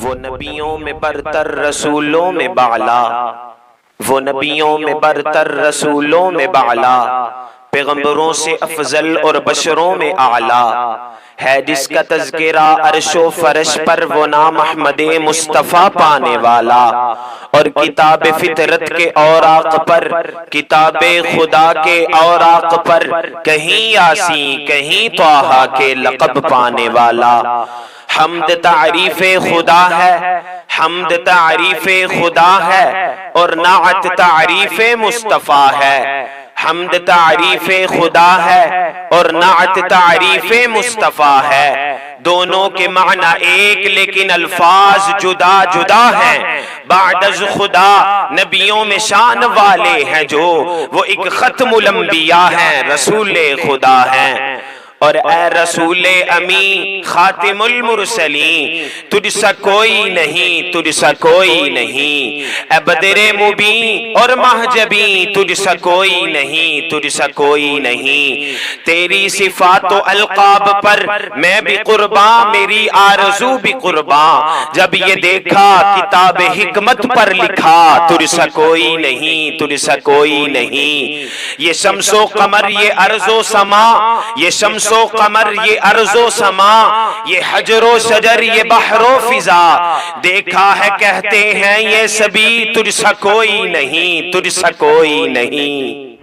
وہ نبیوں میں برتر رسولوں میں بالا، وہ نبیوں میں برتر رسولوں میں بالا، پیغمبروں سے افضل اور بشروں میں اعلیٰ ہے جس کا تذکرہ عرش و فرش پر وہ نام احمد مصطفیٰ پانے والا، اور کتاب فطرت کے اوراق پر، کتاب خدا کے اوراق پر، کہیں یاسین کہیں طٰہٰ کے لقب پانے والا۔ حمد تعریف خدا ہے، حمد تعریف خدا ہے، اور نعت تعریف مصطفیٰ ہے۔ حمد تعریف خدا ہے اور نعت تعریف مصطفیٰ ہے، دونوں کے معنی ایک لیکن الفاظ جدا جدا ہیں۔ بعد از خدا نبیوں میں شان والے ہیں جو، وہ ایک ختم الانبیاء ہیں، رسول خدا ہیں۔ اور اے رسول امین خاتم المرسلین، تجھ سا کوئی نہیں، تجھ سا کوئی نہیں، اے بدر مبین اور مہجبین، تجھ سا کوئی نہیں، تجھ سا کوئی نہیں۔ تیری صفات و القاب پر میں بھی قرباں، میری آرزو بھی قرباں، جب یہ دیکھا کتاب حکمت پر لکھا، تجھ سا کوئی نہیں، تجھ سا کوئی نہیں۔ یہ شمس و قمر یہ ارض و سما، یہ شمس و قمر یہ ارض و سما، یہ حجر و شجر یہ بحر و فضا، دیکھا ہے کہتے ہیں یہ سبھی، تجھ سا کوئی نہیں، تجھ سا کوئی نہیں۔